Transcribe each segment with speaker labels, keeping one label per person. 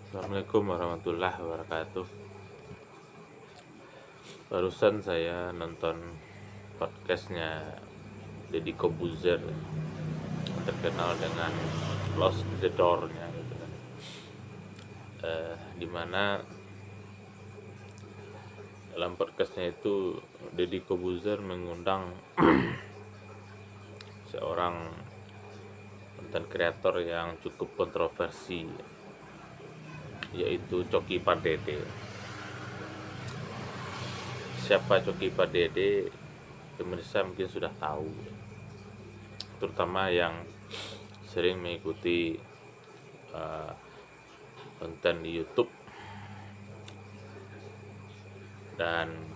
Speaker 1: Assalamualaikum warahmatullahi wabarakatuh. Barusan saya nonton podcastnya Deddy Kobuzer yang terkenal dengan Close the Door-nya gitu kan. Dimana dalam podcastnya itu Deddy Kobuzer mengundang seorang konten kreator yang cukup kontroversi, yaitu Coki Pardede. Siapa Coki Pardede? Pemirsa mungkin sudah tahu, terutama yang sering mengikuti uh, konten di YouTube. Dan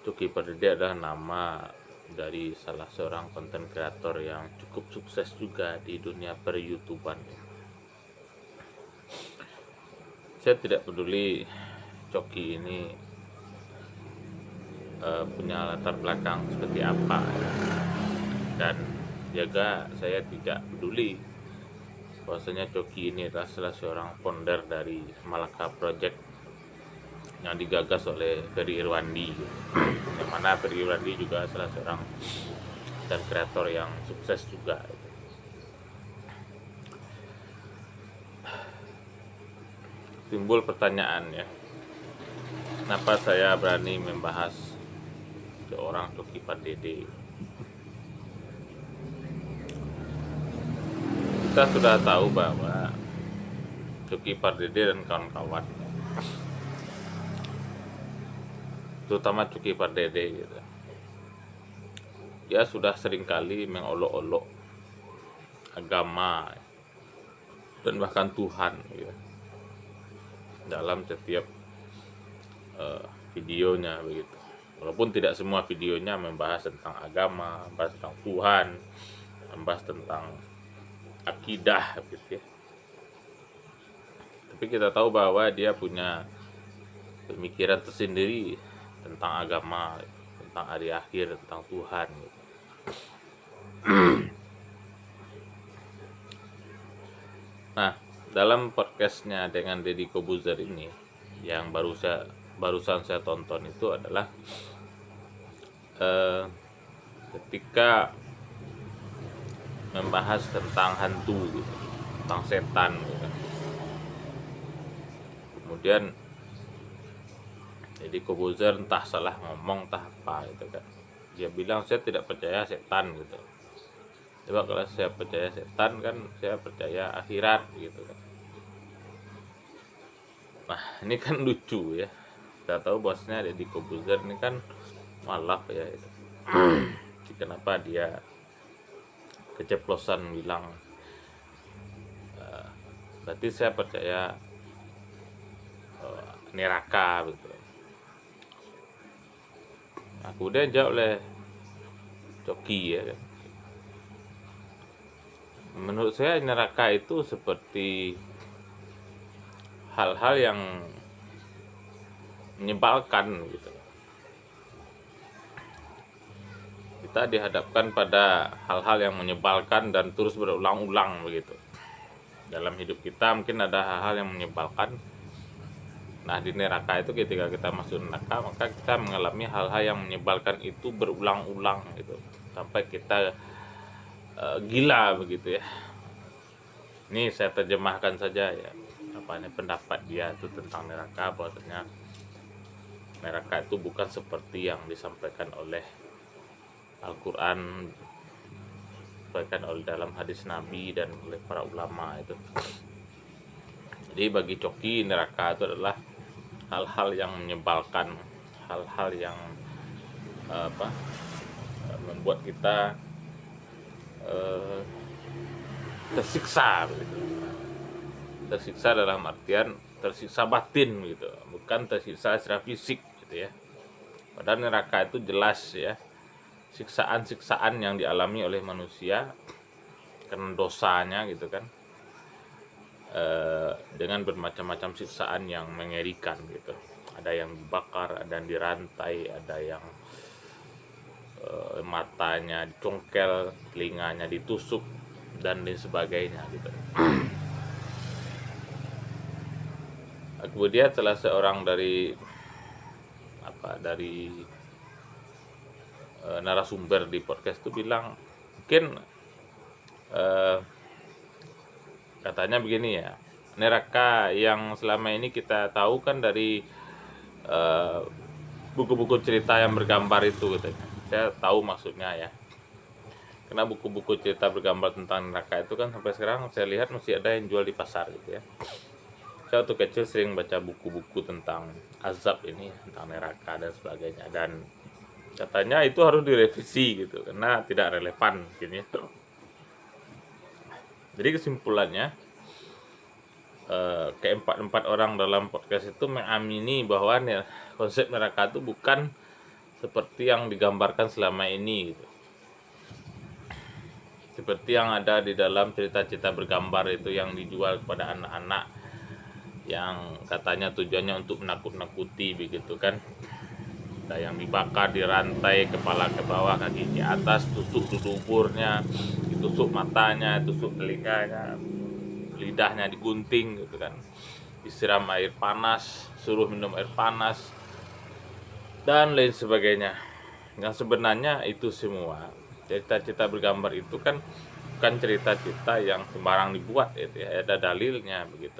Speaker 1: Coki Pardede adalah nama dari salah seorang konten kreator yang cukup sukses juga di dunia per-YouTuban. Saya tidak peduli Coki ini punya latar belakang seperti apa, dan juga saya tidak peduli bahwasanya Coki ini adalah salah seorang founder dari Malaka Project yang digagas oleh Ferry Irwandi, yang mana Ferry Irwandi juga salah seorang dan kreator yang sukses juga. Timbul pertanyaan ya, kenapa saya berani membahas seorang Coki Pardede? Kita sudah tahu bahwa Coki Pardede dan kawan-kawan, terutama Coki Pardede gitu, dia sudah seringkali mengolok-olok agama dan bahkan Tuhan gitu, dalam setiap videonya begitu. Walaupun tidak semua videonya membahas tentang agama, membahas tentang Tuhan, membahas tentang akidah gitu ya. Tapi kita tahu bahwa dia punya pemikiran tersendiri tentang agama, tentang hari akhir, tentang Tuhan gitu. Nah, dalam podcastnya dengan Deddy Kobuzer ini yang barusan saya tonton itu adalah ketika membahas tentang hantu gitu, tentang setan gitu. Kemudian Deddy Kobuzer entah salah ngomong entah apa gitu kan, dia bilang saya tidak percaya setan gitu. Coba kalau saya percaya setan kan saya percaya akhirat gitu kan. Nah ini kan lucu ya, kita tahu bosnya Deddy Kobuzer ini kan malaf ya itu. Kenapa dia keceplosan bilang berarti saya percaya neraka gitu. Nah, kemudian jawab oleh Coki ya kan. Menurut saya neraka itu seperti hal-hal yang menyebalkan gitu. Kita dihadapkan pada hal-hal yang menyebalkan dan terus berulang-ulang begitu. Dalam hidup kita mungkin ada hal-hal yang menyebalkan. Nah di neraka itu ketika kita masuk neraka, maka kita mengalami hal-hal yang menyebalkan itu berulang-ulang gitu, sampai kita gila begitu ya. Ini saya terjemahkan saja ya, pendapat dia itu tentang neraka, bahwasanya neraka itu bukan seperti yang disampaikan oleh Al-Quran, disampaikan oleh dalam hadis Nabi dan oleh para ulama itu. Jadi bagi Coki, neraka itu adalah hal-hal yang menyebalkan, hal-hal yang membuat kita tersiksa gitu. Tersiksa dalam artian tersiksa batin gitu, bukan tersiksa secara fisik gitu ya. Padahal neraka itu jelas ya, siksaan-siksaan yang dialami oleh manusia karena dosanya gitu kan, dengan bermacam-macam siksaan yang mengerikan gitu. Ada yang dibakar, ada yang dirantai, ada yang matanya dicongkel, telinganya ditusuk dan lain sebagainya gitu. kemudian salah seorang dari narasumber di podcast itu bilang, mungkin eh, katanya begini ya, neraka yang selama ini kita tahu kan dari eh, buku-buku cerita yang bergambar itu katanya. Saya tahu maksudnya ya. Karena buku-buku cerita bergambar tentang neraka itu kan sampai sekarang saya lihat masih ada yang jual di pasar gitu ya. Saya waktu kecil sering baca buku-buku tentang azab ini, tentang neraka dan sebagainya, dan katanya itu harus direvisi gitu karena tidak relevan mungkin ya. Jadi kesimpulannya, keempat orang dalam podcast itu mengamini bahwa konsep neraka itu bukan seperti yang digambarkan selama ini gitu. Seperti yang ada di dalam cerita-cerita bergambar itu yang dijual kepada anak-anak, yang katanya tujuannya untuk menakut-nakuti begitu kan. Ada yang dibakar, dirantai kepala ke bawah, kaki ke atas, tusuk duburnya, ditusuk matanya, tusuk telinganya, lidahnya digunting gitu kan, disiram air panas, suruh minum air panas dan lain sebagainya. Yang sebenarnya itu semua cerita-cerita bergambar itu kan bukan cerita-cerita yang sembarang dibuat itu ya, ada dalilnya begitu.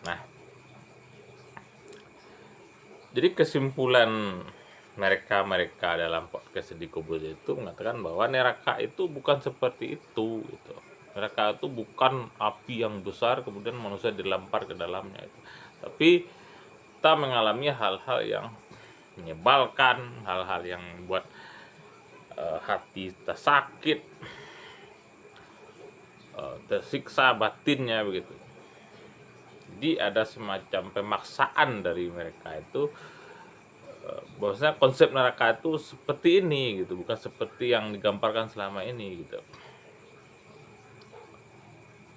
Speaker 1: Nah, jadi kesimpulan mereka dalam podcast di Kubus itu mengatakan bahwa neraka itu bukan seperti itu gitu. Neraka itu bukan api yang besar kemudian manusia dilempar ke dalamnya itu. Tapi kita mengalami hal-hal yang menyebalkan, hal-hal yang membuat hati kita sakit, tersiksa batinnya begitu. Jadi ada semacam pemaksaan dari mereka itu, bahwasanya konsep neraka itu seperti ini gitu, bukan seperti yang digambarkan selama ini gitu.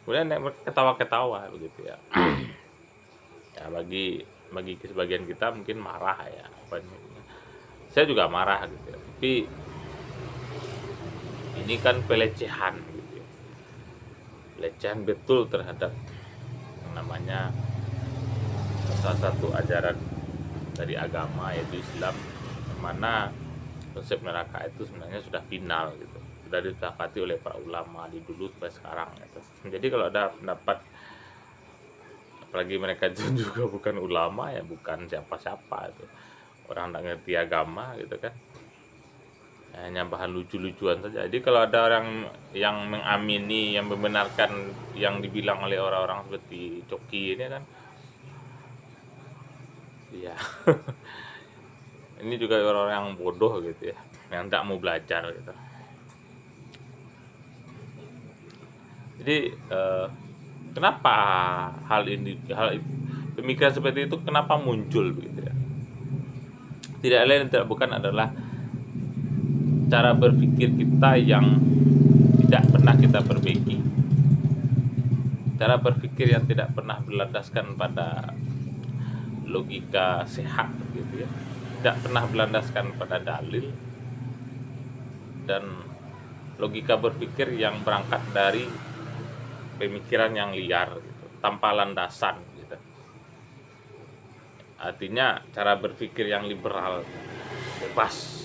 Speaker 1: Kemudian mereka ketawa-ketawa begitu ya. Ya bagi sebagian kita mungkin marah ya. Saya juga marah gitu ya. Tapi ini kan pelecehan gitu ya. Pelecehan betul terhadap yang namanya salah satu ajaran dari agama yaitu Islam, yang mana konsep neraka itu sebenarnya sudah final gitu, sudah disepakati oleh para ulama di dulu sampai sekarang gitu. Jadi kalau ada pendapat, apalagi mereka itu juga bukan ulama ya, bukan siapa-siapa itu, orang nggak ngerti agama gitu kan, hanya bahan lucu-lucuan saja. Jadi kalau ada orang yang mengamini, yang membenarkan yang dibilang oleh orang-orang seperti Coki ini kan, ya ini juga orang-orang yang bodoh gitu ya, yang tak mau belajar gitu. Jadi kenapa pemikiran seperti itu kenapa muncul begitu ya? Tidak lain tidak bukan adalah cara berpikir kita yang tidak pernah kita perbaiki, cara berpikir yang tidak pernah berlandaskan pada logika sehat gitu ya, tidak pernah berlandaskan pada dalil, dan logika berpikir yang berangkat dari pemikiran yang liar gitu, tanpa landasan gitu. Artinya cara berpikir yang liberal, bebas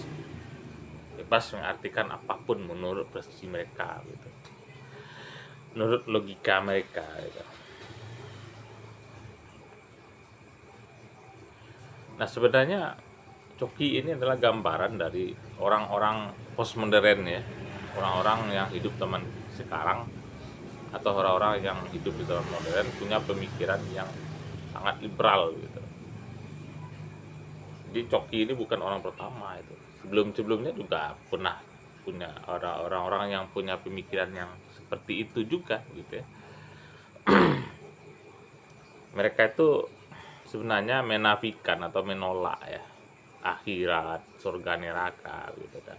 Speaker 1: mengartikan apapun menurut persepsi mereka gitu, menurut logika mereka gitu. Nah sebenarnya Coki ini adalah gambaran dari orang-orang postmodern ya, orang-orang yang hidup zaman sekarang atau orang-orang yang hidup di zaman modern punya pemikiran yang sangat liberal gitu. Jadi Coki ini bukan orang pertama itu. Sebelumnya juga pernah punya orang-orang yang punya pemikiran yang seperti itu juga gitu ya. Mereka itu sebenarnya menafikan atau menolak ya akhirat, surga neraka gitu kan,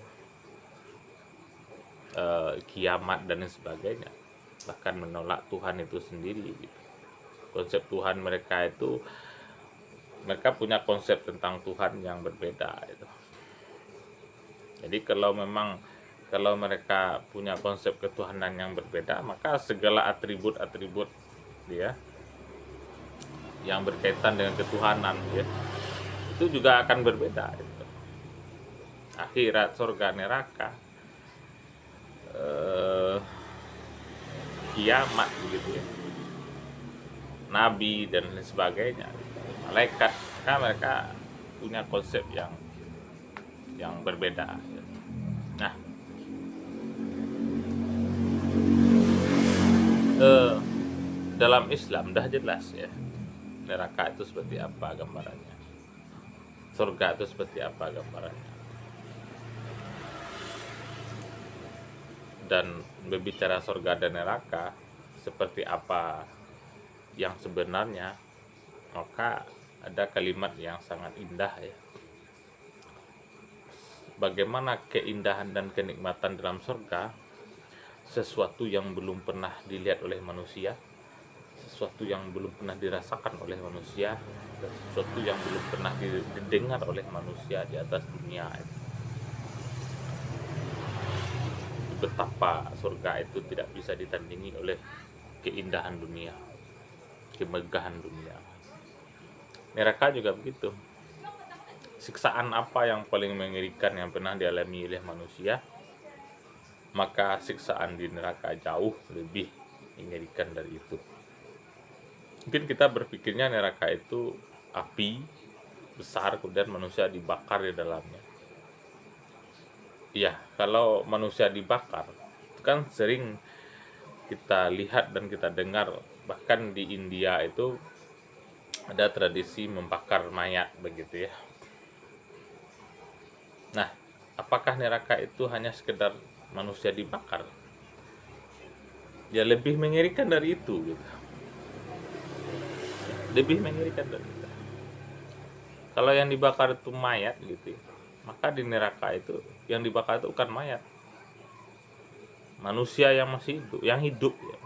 Speaker 1: kiamat dan lain sebagainya, bahkan menolak Tuhan itu sendiri gitu. Konsep Tuhan mereka itu, mereka punya konsep tentang Tuhan yang berbeda itu. Jadi kalau mereka punya konsep ketuhanan yang berbeda, maka segala atribut-atribut dia yang berkaitan dengan ketuhanan ya, itu juga akan berbeda gitu. Akhirat, surga, neraka, eh, kiamat begitu ya, nabi dan lain sebagainya, malaikat, kan mereka punya konsep yang berbeda. Nah, eh, dalam Islam dah jelas ya, neraka itu seperti apa gambarannya, surga itu seperti apa gambarannya, dan berbicara surga dan neraka seperti apa yang sebenarnya, maka ada kalimat yang sangat indah ya. Bagaimana keindahan dan kenikmatan dalam surga, sesuatu yang belum pernah dilihat oleh manusia, sesuatu yang belum pernah dirasakan oleh manusia, dan sesuatu yang belum pernah didengar oleh manusia di atas dunia. Betapa surga itu tidak bisa ditandingi oleh keindahan dunia, kemegahan dunia. Neraka juga begitu. Siksaan apa yang paling mengerikan yang pernah dialami oleh manusia, maka siksaan di neraka jauh lebih mengerikan dari itu. Mungkin kita berpikirnya neraka itu api besar, kemudian manusia dibakar di dalamnya. Iya, kalau manusia dibakar, itu kan sering kita lihat dan kita dengar, bahkan di India itu ada tradisi membakar mayat begitu ya. Nah, apakah neraka itu hanya sekedar manusia dibakar? Ya lebih mengerikan dari itu gitu. Lebih mengerikan dari itu. Kalau yang dibakar itu mayat gitu ya, maka di neraka itu yang dibakar itu bukan mayat, manusia yang masih hidup, yang hidup ya.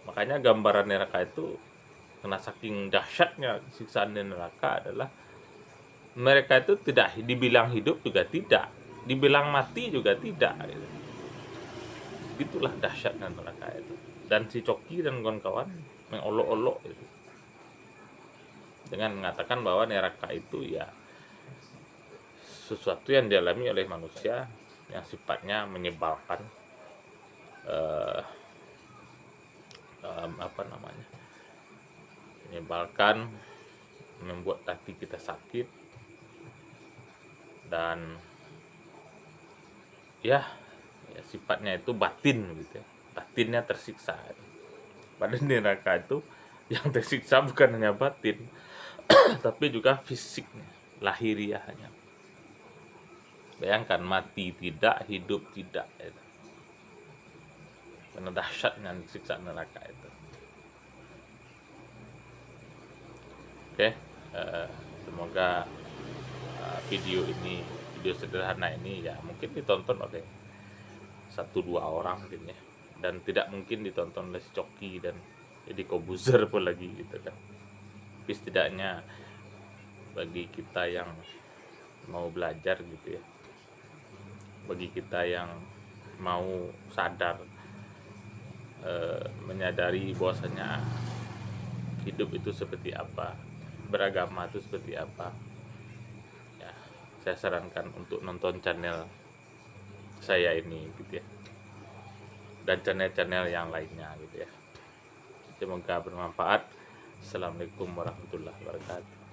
Speaker 1: Makanya gambaran neraka itu, karena saking dahsyatnya siksaan di neraka adalah mereka itu tidak dibilang hidup juga tidak, dibilang mati juga tidak gitu. Itulah dahsyatnya neraka itu. Dan si Coki dan kawan-kawan mengolok-olok itu dengan mengatakan bahwa neraka itu ya sesuatu yang dialami oleh manusia yang sifatnya menyebalkan, apa namanya, menyebalkan, membuat hati kita sakit, dan ya sifatnya itu batin gitu ya, batinnya tersiksa. Pada neraka itu yang tersiksa bukan hanya batin tapi juga fisiknya, lahiriahnya. Bayangkan, mati tidak, hidup tidak gitu. Karena dahsyatnya siksa neraka itu. Oke, semoga video sederhana ini ya mungkin ditonton oleh 1-2 orang mungkin ya, dan tidak mungkin ditonton oleh si Coki dan jadi Kobuzer pun lagi gitu kan. Tapi setidaknya bagi kita yang mau belajar gitu ya, bagi kita yang mau sadar, menyadari bahwasanya hidup itu seperti apa, beragama itu seperti apa ya, saya sarankan untuk nonton channel saya ini gitu ya, dan channel-channel yang lainnya gitu ya. Semoga bermanfaat. Assalamualaikum warahmatullahi wabarakatuh.